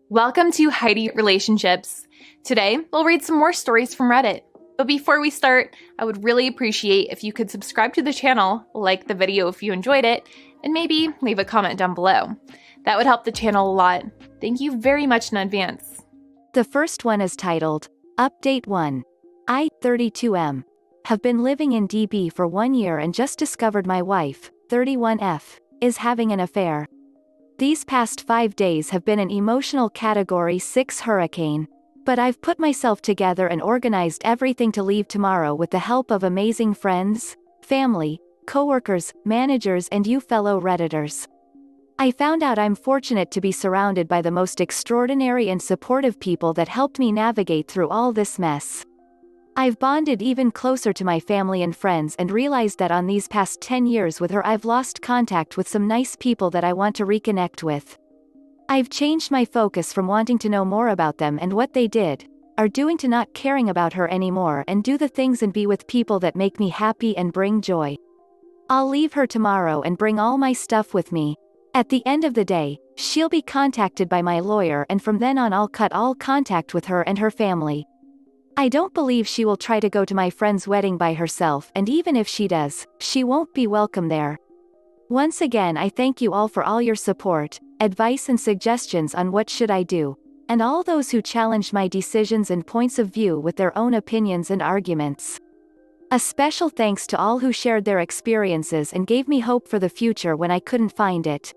Welcome to Heidi Relationships. Today, we'll read some more stories from Reddit. But before we start, I would really appreciate if you could subscribe to the channel, like the video if you enjoyed it, and maybe leave a comment down below. That would help the channel a lot. Thank you very much in advance. The first one is titled, Update 1. I, 32M, have been living in DB for 1 year and just discovered my wife, 31F, is having an affair. These past 5 days have been an emotional Category 6 hurricane. But I've put myself together and organized everything to leave tomorrow with the help of amazing friends, family, coworkers, managers and you fellow Redditors. I found out I'm fortunate to be surrounded by the most extraordinary and supportive people that helped me navigate through all this mess. I've bonded even closer to my family and friends and realized that on these past 10 years with her I've lost contact with some nice people that I want to reconnect with. I've changed my focus from wanting to know more about them and what they did, are doing to not caring about her anymore and do the things and be with people that make me happy and bring joy. I'll leave her tomorrow and bring all my stuff with me. At the end of the day, she'll be contacted by my lawyer and from then on I'll cut all contact with her and her family. I don't believe she will try to go to my friend's wedding by herself and even if she does, she won't be welcome there. Once again I thank you all for all your support, advice and suggestions on what should I do, and all those who challenged my decisions and points of view with their own opinions and arguments. A special thanks to all who shared their experiences and gave me hope for the future when I couldn't find it.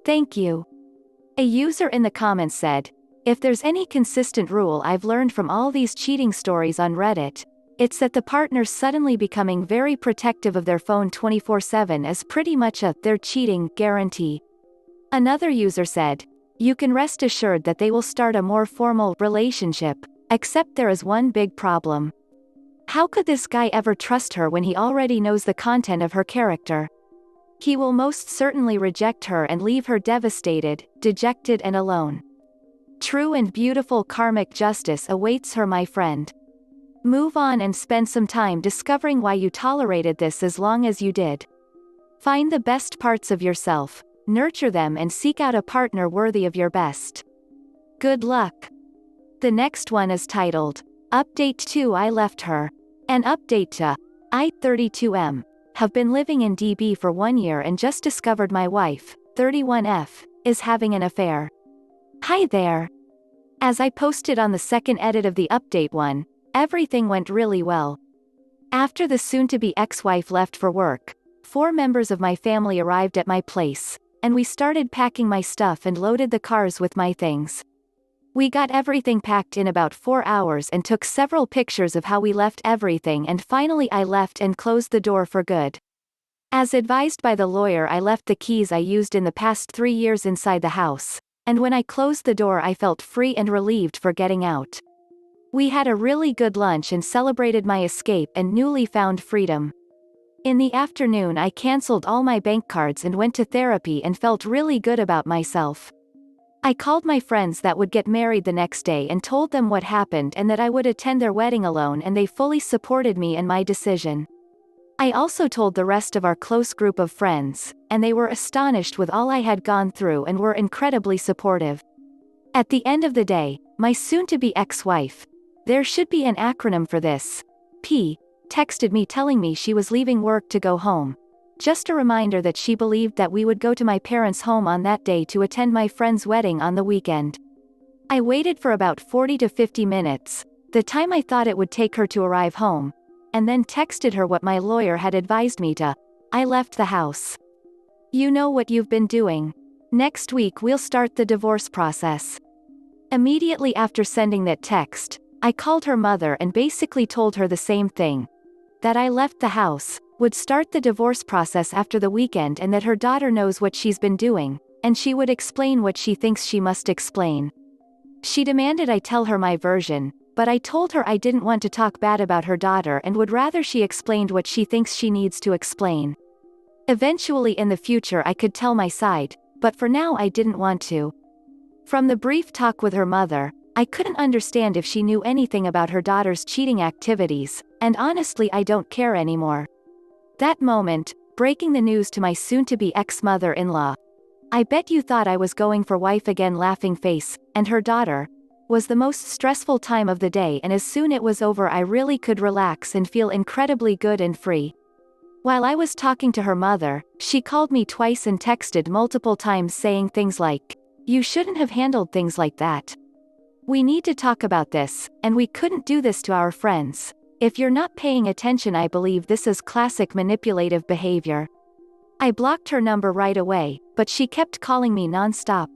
Thank you. A user in the comments said, if there's any consistent rule I've learned from all these cheating stories on Reddit, it's that the partners suddenly becoming very protective of their phone 24/7 is pretty much a "they're cheating" guarantee. Another user said, you can rest assured that they will start a more formal relationship, except there is one big problem. How could this guy ever trust her when he already knows the content of her character? He will most certainly reject her and leave her devastated, dejected and alone. True and beautiful karmic justice awaits her, my friend. Move on and spend some time discovering why you tolerated this as long as you did. Find the best parts of yourself, nurture them and seek out a partner worthy of your best. Good luck. The next one is titled, Update 2. I left her. An update to I, 32M, have been living in DB for 1 year and just discovered my wife, 31F, is having an affair. Hi there. As I posted on the second edit of the update 1, everything went really well. After the soon-to-be ex-wife left for work, 4 members of my family arrived at my place, and we started packing my stuff and loaded the cars with my things. We got everything packed in about 4 hours and took several pictures of how we left everything and finally I left and closed the door for good. As advised by the lawyer I left the keys I used in the past 3 years inside the house, and when I closed the door I felt free and relieved for getting out. We had a really good lunch and celebrated my escape and newly found freedom. In the afternoon I cancelled all my bank cards and went to therapy and felt really good about myself. I called my friends that would get married the next day and told them what happened and that I would attend their wedding alone and they fully supported me and my decision. I also told the rest of our close group of friends, and they were astonished with all I had gone through and were incredibly supportive. At the end of the day, my soon-to-be ex-wife, there should be an acronym for this, P, texted me telling me she was leaving work to go home. Just a reminder that she believed that we would go to my parents' home on that day to attend my friend's wedding on the weekend. I waited for about 40 to 50 minutes, the time I thought it would take her to arrive home, and then texted her what my lawyer had advised me to. I left the house. You know what you've been doing. Next week we'll start the divorce process. Immediately after sending that text, I called her mother and basically told her the same thing. That I left the house, would start the divorce process after the weekend and that her daughter knows what she's been doing, and she would explain what she thinks she must explain. She demanded I tell her my version, but I told her I didn't want to talk bad about her daughter and would rather she explained what she thinks she needs to explain. Eventually in the future I could tell my side, but for now I didn't want to. From the brief talk with her mother, I couldn't understand if she knew anything about her daughter's cheating activities, and honestly I don't care anymore. That moment, breaking the news to my soon-to-be ex-mother-in-law. I bet you thought I was going for wife again, laughing face, and her daughter. Was the most stressful time of the day, and as soon it was over I really could relax and feel incredibly good and free. While I was talking to her mother, she called me twice and texted multiple times saying things like, "You shouldn't have handled things like that. We need to talk about this, and we couldn't do this to our friends." If you're not paying attention, I believe this is classic manipulative behavior. I blocked her number right away, but she kept calling me non-stop.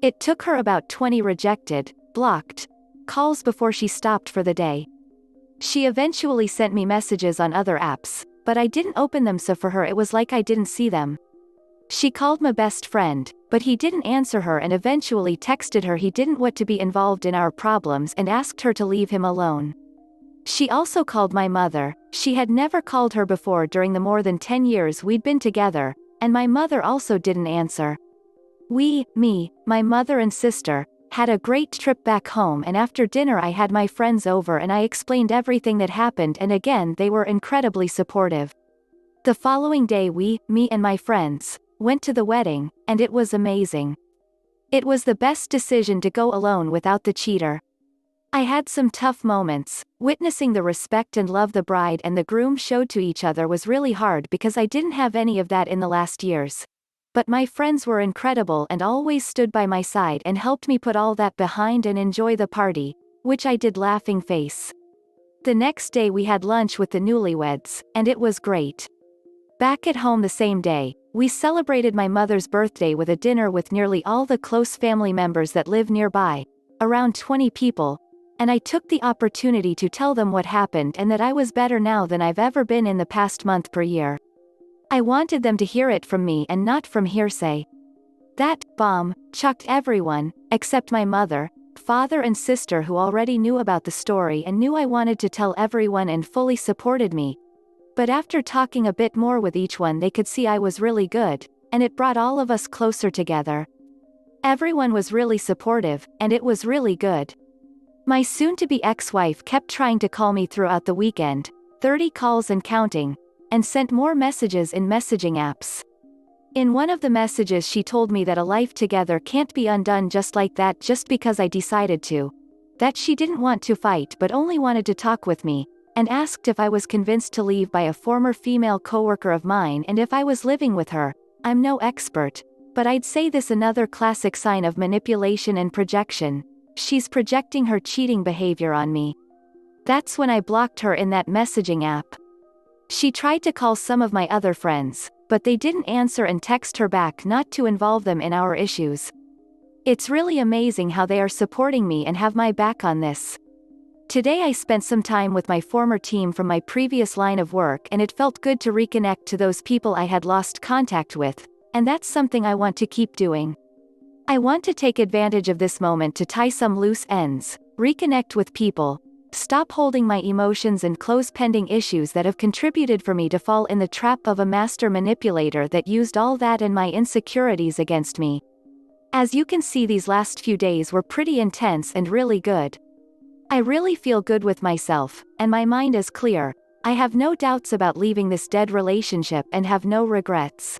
It took her about 20 rejected, blocked calls before she stopped for the day. She eventually sent me messages on other apps, but I didn't open them, so for her it was like I didn't see them. She called my best friend, but he didn't answer her, and eventually texted her he didn't want to be involved in our problems and asked her to leave him alone. She also called my mother. She had never called her before during the more than 10 years we'd been together, and my mother also didn't answer. Me, my mother and sister, had a great trip back home, and after dinner I had my friends over and I explained everything that happened, and again they were incredibly supportive. The following day me and my friends, went to the wedding, and it was amazing. It was the best decision to go alone without the cheater. I had some tough moments. Witnessing the respect and love the bride and the groom showed to each other was really hard because I didn't have any of that in the last years. But my friends were incredible and always stood by my side and helped me put all that behind and enjoy the party, which I did, laughing face. The next day we had lunch with the newlyweds, and it was great. Back at home the same day, we celebrated my mother's birthday with a dinner with nearly all the close family members that live nearby, around 20 people, and I took the opportunity to tell them what happened and that I was better now than I've ever been in the past month per year. I wanted them to hear it from me and not from hearsay. That bomb shocked everyone, except my mother, father and sister, who already knew about the story and knew I wanted to tell everyone and fully supported me. But after talking a bit more with each one, they could see I was really good, and it brought all of us closer together. Everyone was really supportive, and it was really good. My soon-to-be ex-wife kept trying to call me throughout the weekend, 30 calls and counting, and sent more messages in messaging apps. In one of the messages she told me that a life together can't be undone just like that just because I decided to. That she didn't want to fight but only wanted to talk with me, and asked if I was convinced to leave by a former female coworker of mine and if I was living with her. I'm no expert, but I'd say this another classic sign of manipulation and projection. She's projecting her cheating behavior on me. That's when I blocked her in that messaging app. She tried to call some of my other friends, but they didn't answer and text her back not to involve them in our issues. It's really amazing how they are supporting me and have my back on this. Today I spent some time with my former team from my previous line of work, and it felt good to reconnect to those people I had lost contact with, and that's something I want to keep doing. I want to take advantage of this moment to tie some loose ends, reconnect with people, stop holding my emotions and close pending issues that have contributed for me to fall in the trap of a master manipulator that used all that and my insecurities against me. As you can see, these last few days were pretty intense and really good. I really feel good with myself, and my mind is clear. I have no doubts about leaving this dead relationship and have no regrets.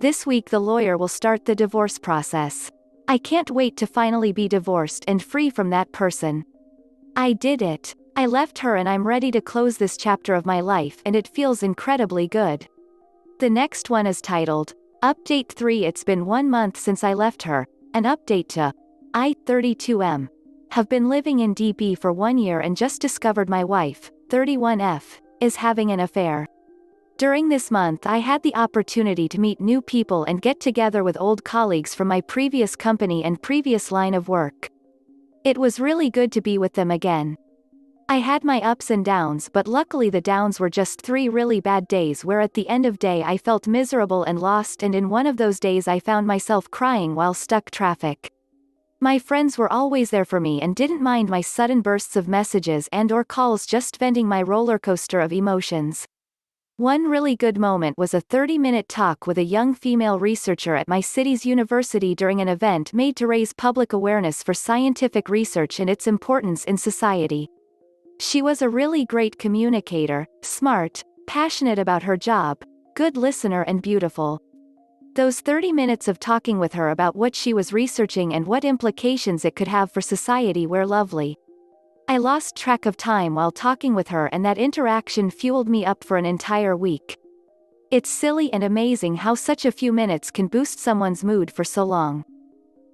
This week the lawyer will start the divorce process. I can't wait to finally be divorced and free from that person. I did it. I left her and I'm ready to close this chapter of my life, and it feels incredibly good. The next one is titled, Update 3. It's been 1 month since I left her. An update to I, 32M. Have been living in DB for 1 year and just discovered my wife, 31F, is having an affair. During this month I had the opportunity to meet new people and get together with old colleagues from my previous company and previous line of work. It was really good to be with them again. I had my ups and downs, but luckily the downs were just 3 really bad days where at the end of day I felt miserable and lost, and in one of those days I found myself crying while stuck traffic. My friends were always there for me and didn't mind my sudden bursts of messages and or calls, just venting my roller coaster of emotions. One really good moment was a 30-minute talk with a young female researcher at my city's university during an event made to raise public awareness for scientific research and its importance in society. She was a really great communicator, smart, passionate about her job, good listener and beautiful. Those 30 minutes of talking with her about what she was researching and what implications it could have for society were lovely. I lost track of time while talking with her, and that interaction fueled me up for an entire week. It's silly and amazing how such a few minutes can boost someone's mood for so long.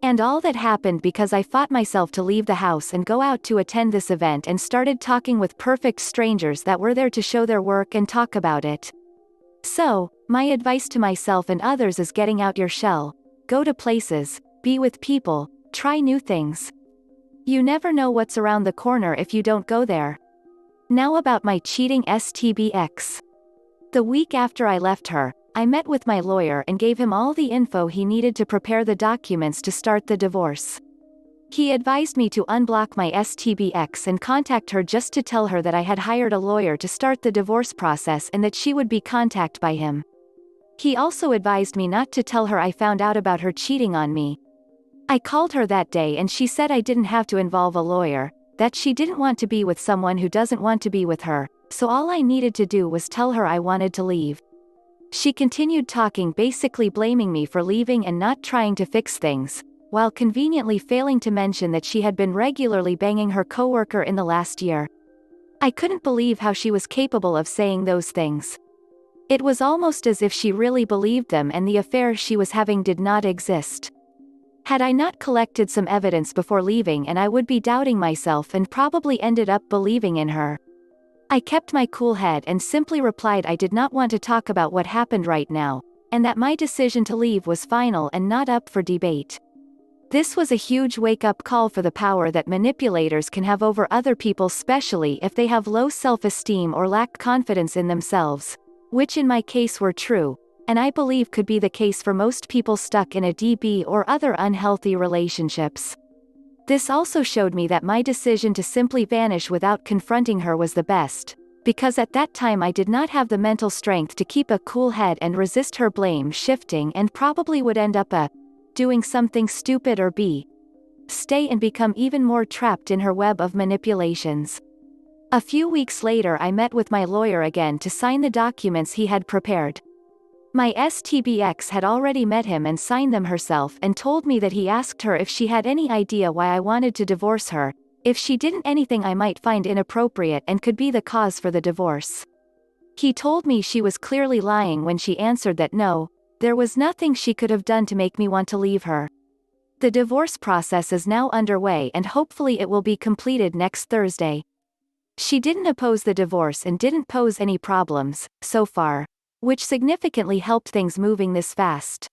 And all that happened because I fought myself to leave the house and go out to attend this event and started talking with perfect strangers that were there to show their work and talk about it. So, my advice to myself and others is getting out your shell, go to places, be with people, try new things. You never know what's around the corner if you don't go there. Now about my cheating STBX. The week after I left her, I met with my lawyer and gave him all the info he needed to prepare the documents to start the divorce. He advised me to unblock my STBX and contact her just to tell her that I had hired a lawyer to start the divorce process and that she would be contacted by him. He also advised me not to tell her I found out about her cheating on me. I called her that day and she said I didn't have to involve a lawyer, that she didn't want to be with someone who doesn't want to be with her, so all I needed to do was tell her I wanted to leave. She continued talking, basically blaming me for leaving and not trying to fix things, while conveniently failing to mention that she had been regularly banging her coworker in the last year. I couldn't believe how she was capable of saying those things. It was almost as if she really believed them and the affair she was having did not exist. Had I not collected some evidence before leaving, and I would be doubting myself and probably ended up believing in her. I kept my cool head and simply replied I did not want to talk about what happened right now, and that my decision to leave was final and not up for debate. This was a huge wake-up call for the power that manipulators can have over other people, especially if they have low self-esteem or lack confidence in themselves, which in my case were true, and I believe could be the case for most people stuck in a DB or other unhealthy relationships. This also showed me that my decision to simply vanish without confronting her was the best, because at that time I did not have the mental strength to keep a cool head and resist her blame shifting, and probably would end up doing something stupid or stay and become even more trapped in her web of manipulations. A few weeks later I met with my lawyer again to sign the documents he had prepared. My STBX had already met him and signed them herself and told me that he asked her if she had any idea why I wanted to divorce her, if she didn't anything I might find inappropriate and could be the cause for the divorce. He told me she was clearly lying when she answered that no, there was nothing she could have done to make me want to leave her. The divorce process is now underway and hopefully it will be completed next Thursday. She didn't oppose the divorce and didn't pose any problems, so far, which significantly helped things moving this fast.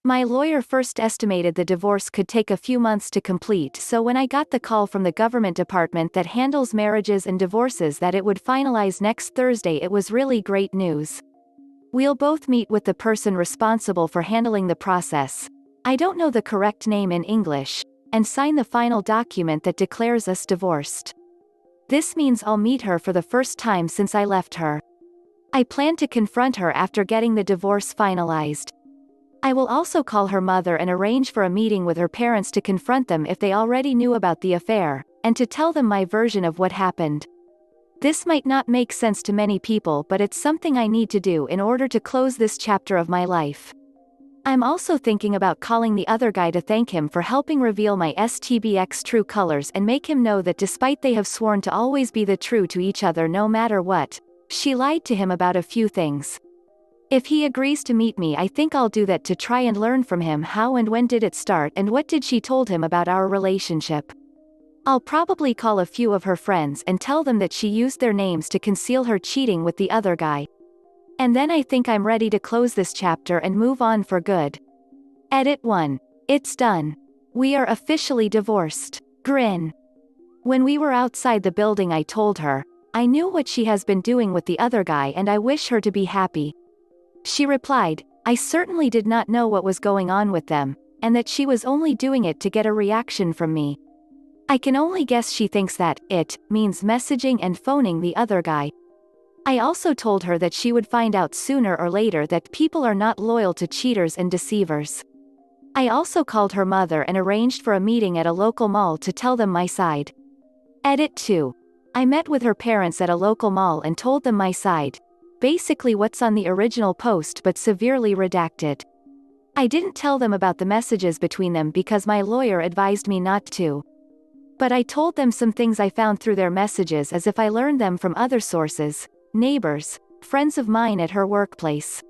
My lawyer first estimated the divorce could take a few months to complete, so when I got the call from the government department that handles marriages and divorces that it would finalize next Thursday, it was really great news. We'll both meet with the person responsible for handling the process, I don't know the correct name in English, and sign the final document that declares us divorced. This means I'll meet her for the first time since I left her. I plan to confront her after getting the divorce finalized. I will also call her mother and arrange for a meeting with her parents to confront them if they already knew about the affair, and to tell them my version of what happened. This might not make sense to many people, but it's something I need to do in order to close this chapter of my life. I'm also thinking about calling the other guy to thank him for helping reveal my STBX true colors and make him know that despite they have sworn to always be the true to each other no matter what, she lied to him about a few things. If he agrees to meet me, I think I'll do that to try and learn from him how and when did it start and what did she told him about our relationship. I'll probably call a few of her friends and tell them that she used their names to conceal her cheating with the other guy. And then I think I'm ready to close this chapter and move on for good. Edit 1. It's done. We are officially divorced. Grin. When we were outside the building I told her, I knew what she has been doing with the other guy and I wish her to be happy. She replied, I certainly did not know what was going on with them, and that she was only doing it to get a reaction from me. I can only guess she thinks that it means messaging and phoning the other guy. I also told her that she would find out sooner or later that people are not loyal to cheaters and deceivers. I also called her mother and arranged for a meeting at a local mall to tell them my side. Edit 2. I met with her parents at a local mall and told them my side. Basically what's on the original post but severely redacted. I didn't tell them about the messages between them because my lawyer advised me not to. But I told them some things I found through their messages as if I learned them from other sources, neighbors, friends of mine at her workplace.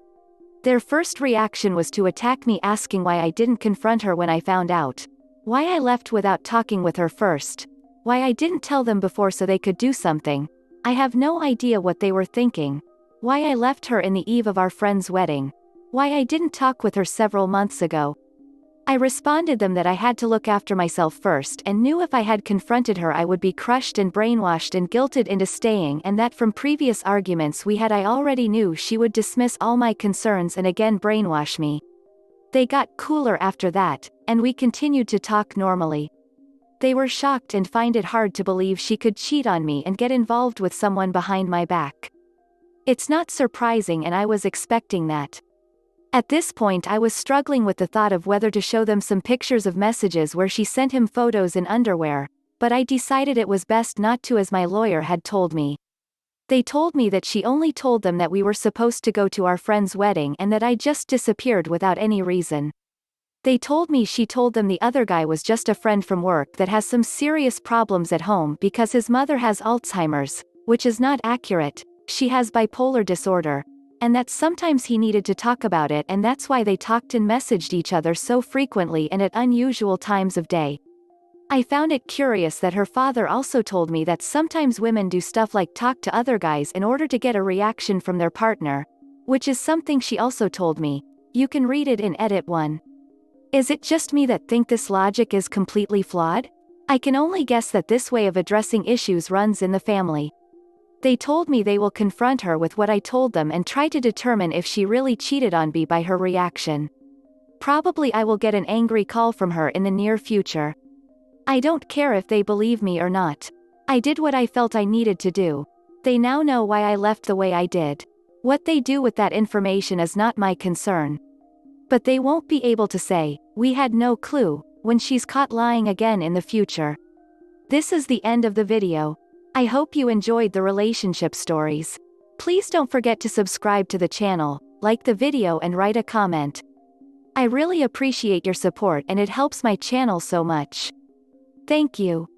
Their first reaction was to attack me, asking why I didn't confront her when I found out. Why I left without talking with her first. Why I didn't tell them before so they could do something. I have no idea what they were thinking. Why I left her in the eve of our friend's wedding. Why I didn't talk with her several months ago. I responded them that I had to look after myself first and knew if I had confronted her I would be crushed and brainwashed and guilted into staying, and that from previous arguments we had I already knew she would dismiss all my concerns and again brainwash me. They got cooler after that, and we continued to talk normally. They were shocked and find it hard to believe she could cheat on me and get involved with someone behind my back. It's not surprising, and I was expecting that. At this point I was struggling with the thought of whether to show them some pictures of messages where she sent him photos in underwear, but I decided it was best not to, as my lawyer had told me. They told me that she only told them that we were supposed to go to our friend's wedding and that I just disappeared without any reason. They told me she told them the other guy was just a friend from work that has some serious problems at home because his mother has Alzheimer's, which is not accurate. She has bipolar disorder. And that sometimes he needed to talk about it, and that's why they talked and messaged each other so frequently and at unusual times of day. I found it curious that her father also told me that sometimes women do stuff like talk to other guys in order to get a reaction from their partner, which is something she also told me. You can read it in Edit 1. Is it just me that think this logic is completely flawed? I can only guess that this way of addressing issues runs in the family. They told me they will confront her with what I told them and try to determine if she really cheated on me by her reaction. Probably I will get an angry call from her in the near future. I don't care if they believe me or not. I did what I felt I needed to do. They now know why I left the way I did. What they do with that information is not my concern. But they won't be able to say, "We had no clue," when she's caught lying again in the future. This is the end of the video. I hope you enjoyed the relationship stories. Please don't forget to subscribe to the channel, like the video and write a comment. I really appreciate your support and it helps my channel so much. Thank you.